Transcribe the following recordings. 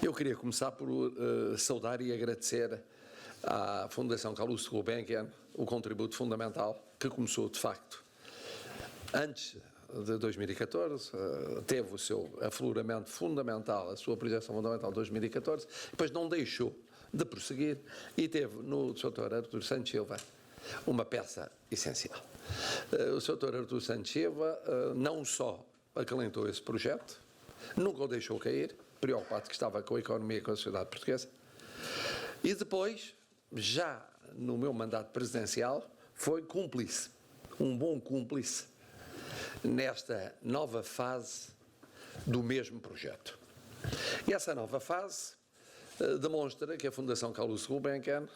Eu queria começar por saudar e agradecer à Fundação Calouste Gulbenkian o contributo fundamental que começou, de facto, antes de 2014, teve o seu afloramento fundamental, a sua projeção fundamental de 2014, depois não deixou de prosseguir e teve no Dr. Artur Santos Silva uma peça essencial. O Dr. Artur Santos Silva não só acalentou esse projeto, nunca o deixou cair, preocupado que estava com a economia e com a sociedade portuguesa, e depois, já no meu mandato presidencial, foi cúmplice, um bom cúmplice, nesta nova fase do mesmo projeto. E essa nova fase demonstra que a Fundação Calouste Gulbenkian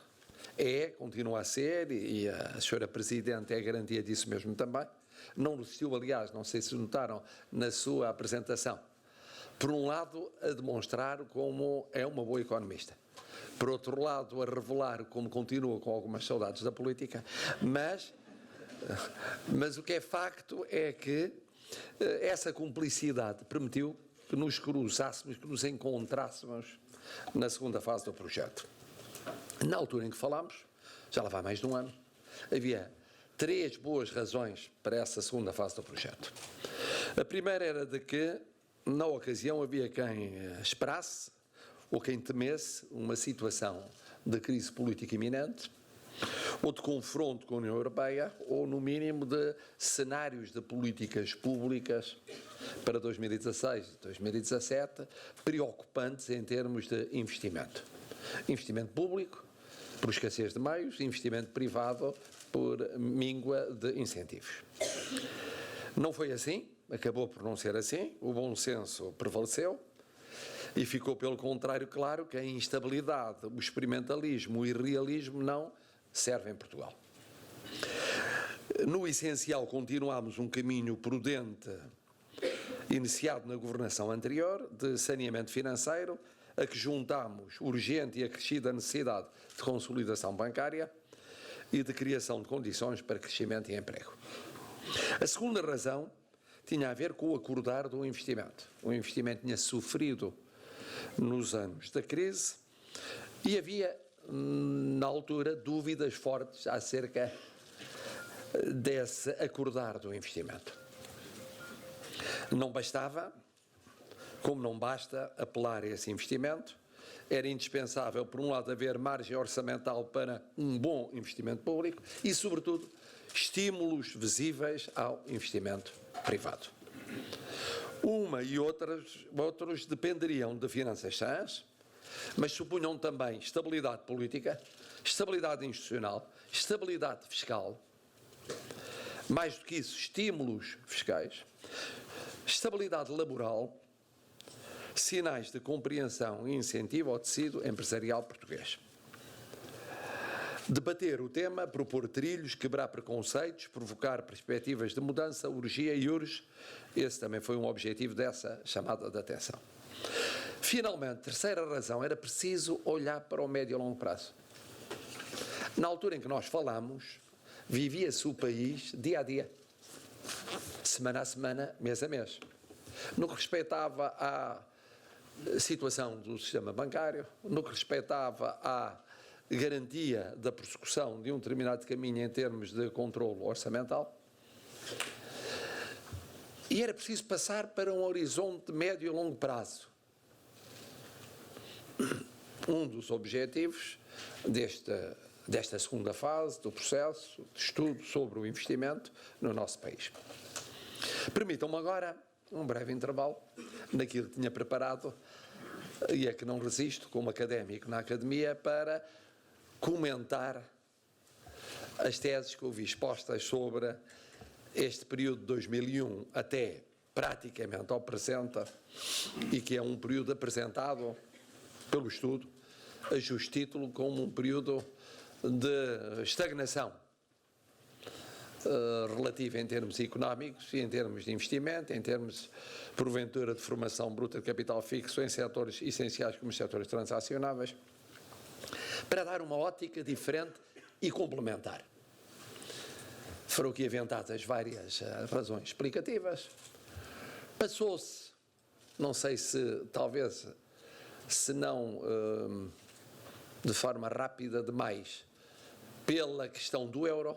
continua a ser, e a senhora Presidente é a garantia disso mesmo também, não resistiu, aliás, não sei se notaram na sua apresentação, por um lado a demonstrar como é uma boa economista, por outro lado a revelar como continua com algumas saudades da política, mas o que é facto é que essa cumplicidade permitiu que nos cruzássemos, que nos encontrássemos na segunda fase do projeto. Na altura em que falámos, já lá vai mais de um ano, havia 3 boas razões para essa segunda fase do projeto. A primeira era de que, na ocasião, havia quem esperasse ou quem temesse uma situação de crise política iminente, ou de confronto com a União Europeia, ou, no mínimo, de cenários de políticas públicas para 2016 e 2017 preocupantes em termos de investimento. Investimento público, por escassez de meios, investimento privado, por míngua de incentivos. Não foi assim, acabou por não ser assim, o bom senso prevaleceu e ficou, pelo contrário, claro que a instabilidade, o experimentalismo, o irrealismo não serve em Portugal. No essencial, continuámos um caminho prudente iniciado na governação anterior de saneamento financeiro, a que juntámos urgente e acrescida necessidade de consolidação bancária e de criação de condições para crescimento e emprego. A segunda razão tinha a ver com o acordar do investimento. O investimento tinha sofrido nos anos da crise e havia, na altura, dúvidas fortes acerca desse acordar do investimento. Não bastava, como não basta, apelar a esse investimento. Era indispensável, por um lado, haver margem orçamental para um bom investimento público e, sobretudo, estímulos visíveis ao investimento privado. Uma e outros dependeriam de finanças sãs, mas supunham também estabilidade política, estabilidade institucional, estabilidade fiscal, mais do que isso, estímulos fiscais, estabilidade laboral, sinais de compreensão e incentivo ao tecido empresarial português. Debater o tema, propor trilhos, quebrar preconceitos, provocar perspectivas de mudança, urgia e urge. Esse também foi um objetivo dessa chamada de atenção. Finalmente, terceira razão, era preciso olhar para o médio e longo prazo. Na altura em que nós falamos, vivia-se o país dia a dia, semana a semana, mês a mês. No que respeitava à situação do sistema bancário, no que respeitava à garantia da prossecução de um determinado caminho em termos de controle orçamental, e era preciso passar para um horizonte de médio e longo prazo. Um dos objetivos desta segunda fase do processo de estudo sobre o investimento no nosso país. Permitam-me agora um breve intervalo naquilo que tinha preparado e a que não resisto, como académico na academia, para comentar as teses que ouvi expostas sobre este período de 2001 até praticamente ao presente, e que é um período apresentado pelo estudo, a justo título, como um período de estagnação relativa em termos económicos e em termos de investimento, em termos, porventura, de formação bruta de capital fixo em setores essenciais como os setores transacionáveis, para dar uma ótica diferente e complementar. Foram aqui aventadas várias razões explicativas. Passou-se, não sei se talvez se não de forma rápida demais, pela questão do euro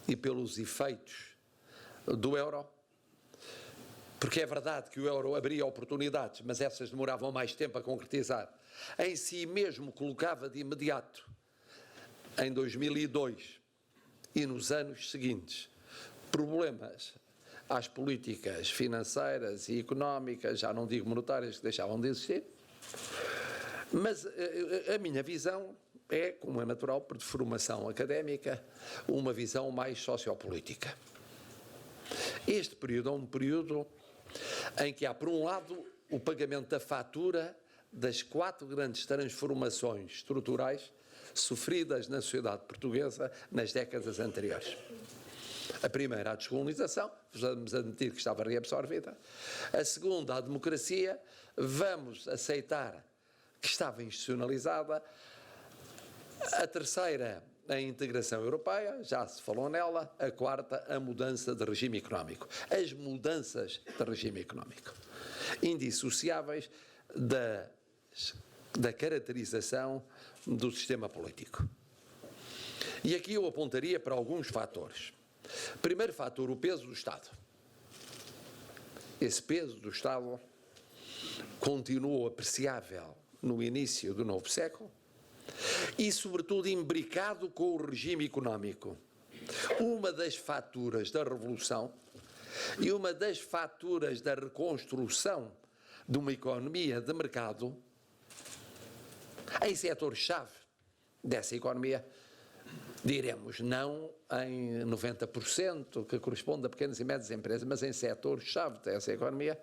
e pelos efeitos do euro, porque é verdade que o euro abria oportunidades, mas essas demoravam mais tempo a concretizar. Em si mesmo colocava de imediato, em 2002 e nos anos seguintes, problemas às políticas financeiras e económicas, já não digo monetárias, que deixavam de existir, mas a minha visão é, como é natural, por formação académica, uma visão mais sociopolítica. Este período é um período em que há, por um lado, o pagamento da fatura das 4 grandes transformações estruturais sofridas na sociedade portuguesa nas décadas anteriores. A primeira, a descolonização, vamos admitir que estava reabsorvida. A segunda, a democracia, vamos aceitar que estava institucionalizada. A terceira, a integração europeia, já se falou nela. A quarta, a mudança de regime económico. As mudanças de regime económico, indissociáveis da caracterização do sistema político. E aqui eu apontaria para alguns fatores. Primeiro fator, o peso do Estado. Esse peso do Estado continuou apreciável no início do novo século e, sobretudo, imbricado com o regime económico. Uma das faturas da Revolução e uma das faturas da reconstrução de uma economia de mercado em setores-chave dessa economia, diremos não em 90%, que corresponde a pequenas e médias empresas, mas em setores-chave dessa economia,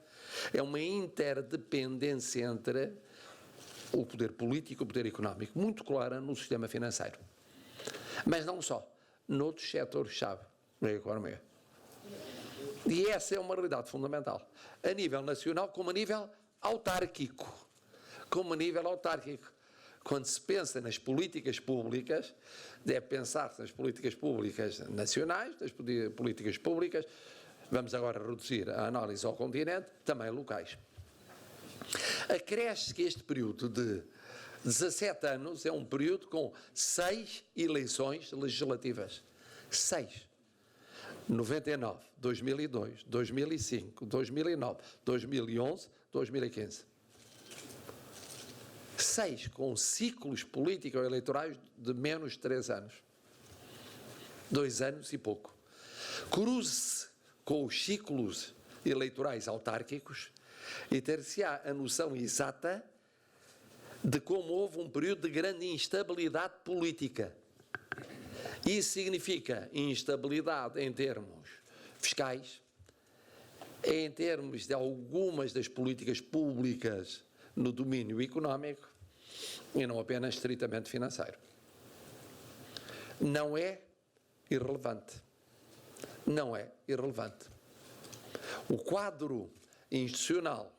é uma interdependência entre o poder político e o poder económico, muito clara no sistema financeiro. Mas não só, noutros setores-chave da economia. E essa é uma realidade fundamental, a nível nacional como a nível autárquico. Como a nível autárquico. Quando se pensa nas políticas públicas, deve pensar-se nas políticas públicas nacionais, nas políticas públicas, vamos agora reduzir a análise ao continente, também locais. Acresce que este período de 17 anos é um período com 6 eleições legislativas. 6. 99, 2002, 2005, 2009, 2011, 2015. 6 com ciclos político-eleitorais de menos de 3 anos. 2 anos e pouco. Cruze-se com os ciclos eleitorais autárquicos e ter-se-á a noção exata de como houve um período de grande instabilidade política. Isso significa instabilidade em termos fiscais, em termos de algumas das políticas públicas no domínio económico e não apenas estritamente financeiro. Não é irrelevante. Não é irrelevante. O quadro institucional,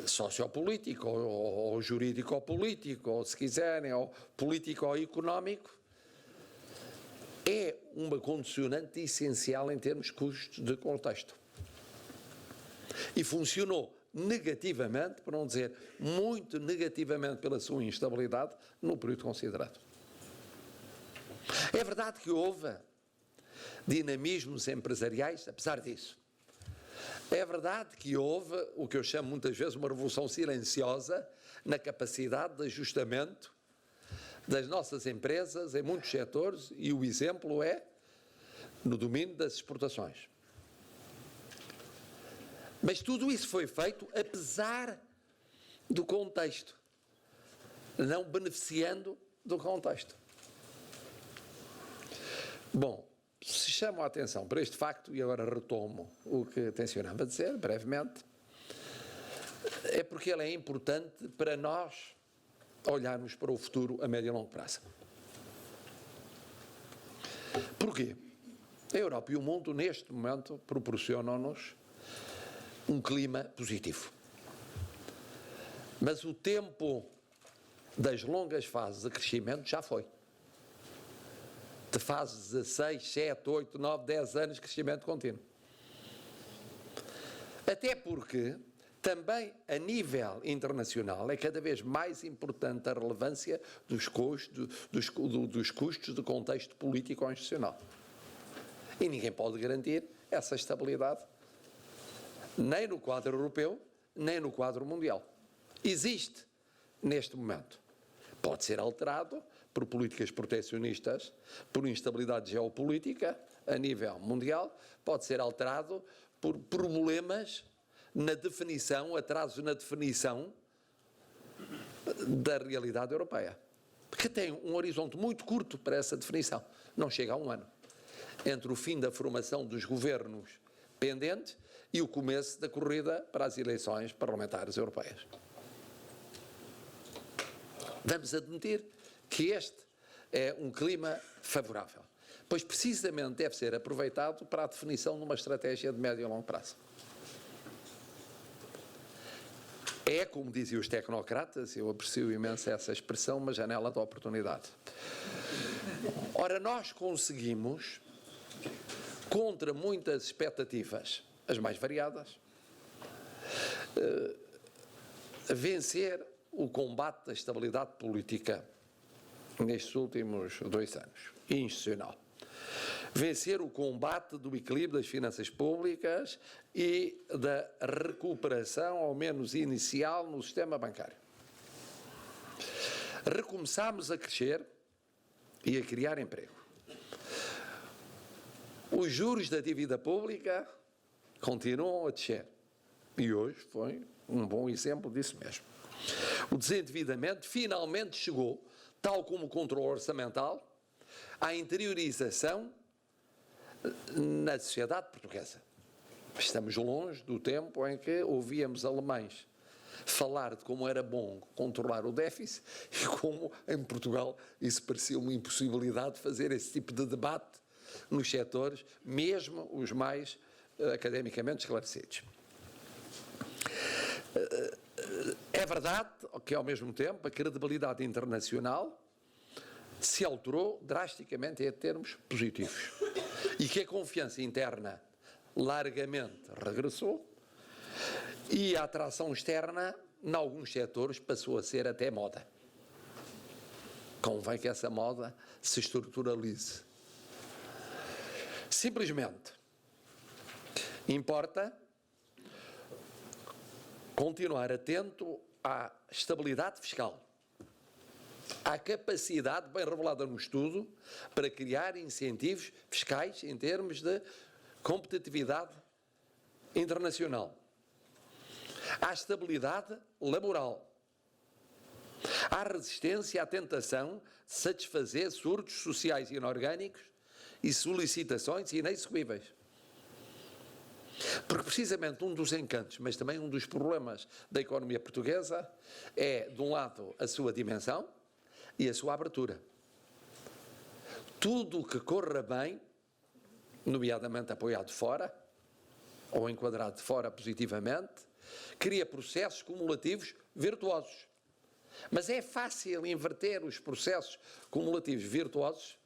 sociopolítico, ou jurídico-político, ou se quiserem, ou político-económico, é uma condicionante essencial em termos de custos de contexto. E funcionou negativamente, para não dizer muito negativamente pela sua instabilidade, no período considerado. É verdade que houve dinamismos empresariais, apesar disso. É verdade que houve o que eu chamo muitas vezes uma revolução silenciosa na capacidade de ajustamento das nossas empresas em muitos setores, e o exemplo é no domínio das exportações. Mas tudo isso foi feito apesar do contexto, não beneficiando do contexto. Bom, se chamo a atenção para este facto, e agora retomo o que tencionava dizer brevemente, é porque ele é importante para nós olharmos para o futuro a médio e longo prazo. Porquê? A Europa e o mundo, neste momento, proporcionam-nos um clima positivo. Mas o tempo das longas fases de crescimento já foi. De fases de 6, 7, 8, 9, 10 anos de crescimento contínuo. Até porque Também a nível internacional é cada vez mais importante a relevância dos custos do contexto político ou institucional. E ninguém pode garantir essa estabilidade, nem no quadro europeu, nem no quadro mundial. Existe neste momento. Pode ser alterado por políticas proteccionistas, por instabilidade geopolítica a nível mundial, pode ser alterado por problemas na definição, atrasos na definição da realidade europeia. Porque tem um horizonte muito curto para essa definição, não chega a um ano, entre o fim da formação dos governos pendentes e o começo da corrida para as eleições parlamentares europeias. Vamos admitir que este é um clima favorável, pois precisamente deve ser aproveitado para a definição de uma estratégia de médio e longo prazo. É, como diziam os tecnocratas, eu aprecio imenso essa expressão, uma janela de oportunidade. Ora, nós conseguimos, contra muitas expectativas, as mais variadas, vencer o combate da estabilidade política nestes últimos 2 anos, institucional. Vencer o combate do equilíbrio das finanças públicas e da recuperação, ao menos inicial, no sistema bancário. Recomeçámos a crescer e a criar emprego. Os juros da dívida pública continuam a descer. E hoje foi um bom exemplo disso mesmo. O desendividamento finalmente chegou, tal como o controle orçamental, à interiorização na sociedade portuguesa. Estamos longe do tempo em que ouvíamos alemães falar de como era bom controlar o déficit e como em Portugal isso parecia uma impossibilidade de fazer esse tipo de debate nos setores, mesmo os mais academicamente esclarecidos. É verdade que, ao mesmo tempo, a credibilidade internacional se alterou drasticamente em termos positivos e que a confiança interna largamente regressou e a atração externa, em alguns setores, passou a ser até moda. Convém que essa moda se estruturalize. Simplesmente importa continuar atento à estabilidade fiscal, à capacidade bem revelada no estudo para criar incentivos fiscais em termos de competitividade internacional, à estabilidade laboral, à resistência à tentação de satisfazer surtos sociais inorgânicos e solicitações inexequíveis. Porque precisamente um dos encantos, mas também um dos problemas da economia portuguesa é, de um lado, a sua dimensão e a sua abertura. Tudo o que corra bem, nomeadamente apoiado de fora, ou enquadrado de fora positivamente, cria processos cumulativos virtuosos. Mas é fácil inverter os processos cumulativos virtuosos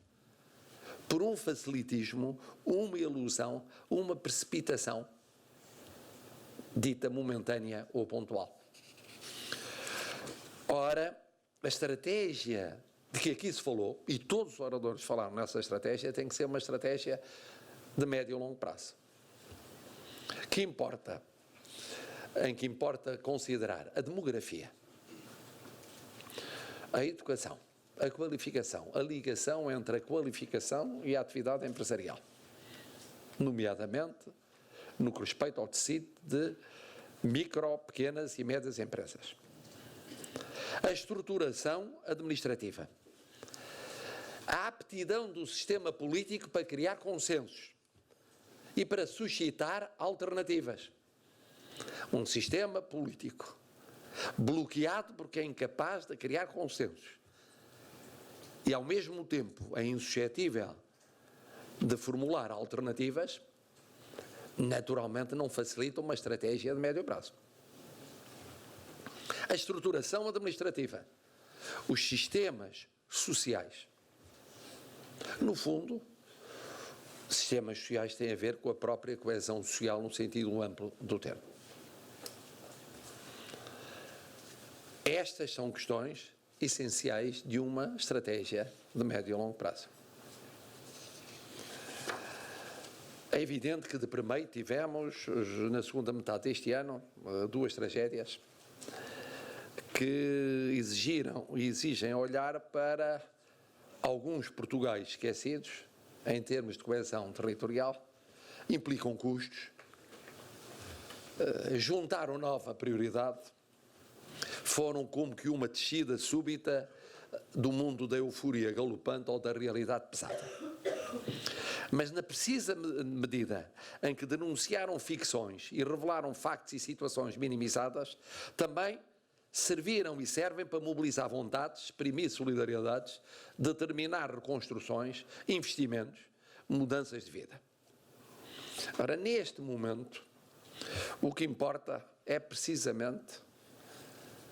por um facilitismo, uma ilusão, uma precipitação dita momentânea ou pontual. Ora, a estratégia de que aqui se falou, e todos os oradores falaram nessa estratégia, tem que ser uma estratégia de médio e longo prazo. Em que importa considerar a demografia, a educação, a qualificação, a ligação entre a qualificação e a atividade empresarial, nomeadamente no que respeita ao tecido de micro, pequenas e médias empresas. A estruturação administrativa, a aptidão do sistema político para criar consensos e para suscitar alternativas. Um sistema político bloqueado porque é incapaz de criar consensos e, ao mesmo tempo, é insuscetível de formular alternativas, naturalmente não facilita uma estratégia de médio prazo. A estruturação administrativa, os sistemas sociais. No fundo, sistemas sociais têm a ver com a própria coesão social no sentido amplo do termo. estas são questões essenciais de uma estratégia de médio e longo prazo. É evidente que de primeiro tivemos, na segunda metade deste ano, duas tragédias que exigem olhar para alguns Portugais esquecidos em termos de coesão territorial, implicam custos, juntaram nova prioridade, foram como que uma descida súbita do mundo da euforia galopante ou da realidade pesada. Mas na precisa medida em que denunciaram ficções e revelaram factos e situações minimizadas, também serviram e servem para mobilizar vontades, exprimir solidariedades, determinar reconstruções, investimentos, mudanças de vida. Ora, neste momento, o que importa é precisamente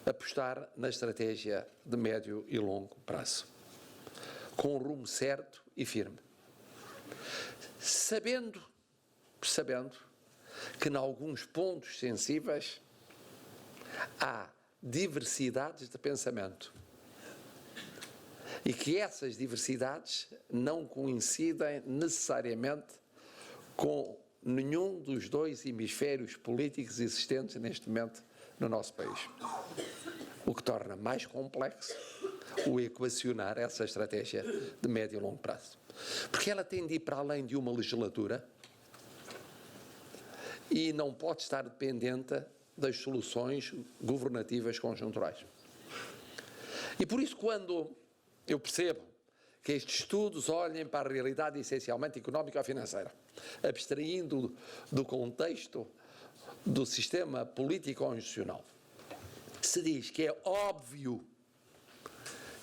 apostar na estratégia de médio e longo prazo, com um rumo certo e firme. Sabendo que em alguns pontos sensíveis há diversidades de pensamento e que essas diversidades não coincidem necessariamente com nenhum dos dois hemisférios políticos existentes neste momento no nosso país, o que torna mais complexo o equacionar essa estratégia de médio e longo prazo. Porque ela tem de ir para além de uma legislatura e não pode estar dependente das soluções governativas conjunturais. E por isso, quando eu percebo que estes estudos olhem para a realidade essencialmente económica ou financeira, abstraindo do contexto do sistema político-institucional, se diz que é óbvio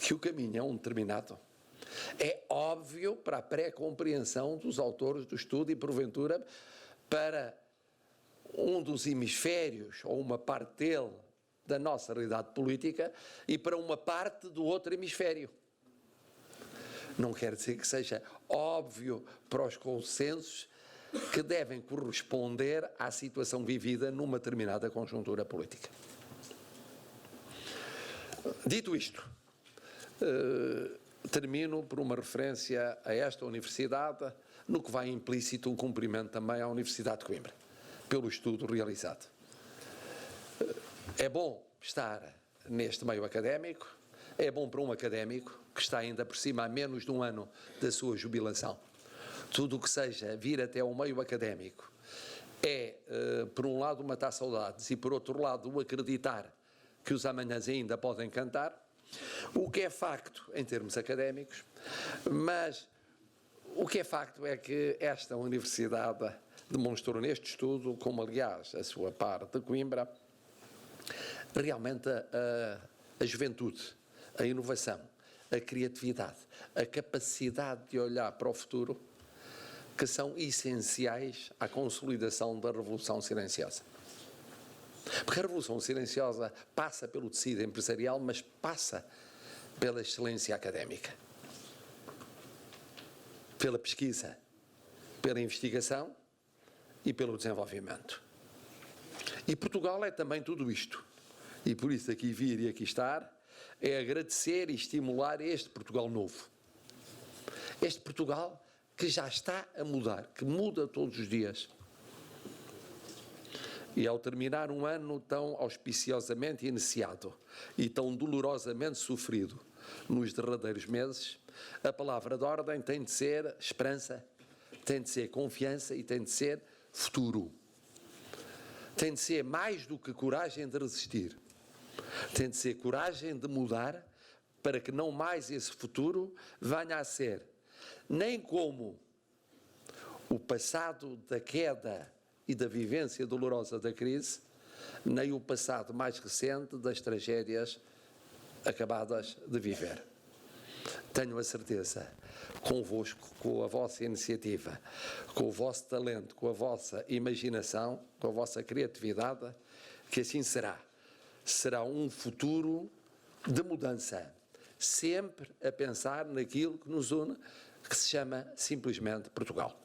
que o caminho é um determinado, é óbvio para a pré-compreensão dos autores do estudo e, porventura, para um dos hemisférios, ou uma parte dele, da nossa realidade política, e para uma parte do outro hemisfério. Não quer dizer que seja óbvio para os consensos que devem corresponder à situação vivida numa determinada conjuntura política. Dito isto, termino por uma referência a esta universidade, no que vai implícito o cumprimento também à Universidade de Coimbra, pelo estudo realizado. É bom estar neste meio académico, é bom para um académico que está ainda por cima há menos de um ano da sua jubilação. Tudo o que seja vir até o meio académico é, por um lado, matar saudades e, por outro lado, o acreditar que os amanhãs ainda podem cantar, o que é facto em termos académicos, mas o que é facto é que esta universidade demonstrou neste estudo, como aliás a sua par de Coimbra, realmente a juventude, a inovação, a criatividade, a capacidade de olhar para o futuro, que são essenciais à consolidação da Revolução Silenciosa. Porque a Revolução Silenciosa passa pelo tecido empresarial, mas passa pela excelência académica, pela pesquisa, pela investigação e pelo desenvolvimento. E Portugal é também tudo isto. E por isso aqui vir e aqui estar é agradecer e estimular este Portugal novo. Este Portugal que já está a mudar, que muda todos os dias. E ao terminar um ano tão auspiciosamente iniciado e tão dolorosamente sofrido nos derradeiros meses, a palavra de ordem tem de ser esperança, tem de ser confiança e tem de ser futuro. Tem de ser mais do que coragem de resistir. Tem de ser coragem de mudar para que não mais esse futuro venha a ser nem como o passado da queda e da vivência dolorosa da crise, nem o passado mais recente das tragédias acabadas de viver. Tenho a certeza, convosco, com a vossa iniciativa, com o vosso talento, com a vossa imaginação, com a vossa criatividade, que assim será. Será um futuro de mudança, sempre a pensar naquilo que nos une, que se chama simplesmente Portugal.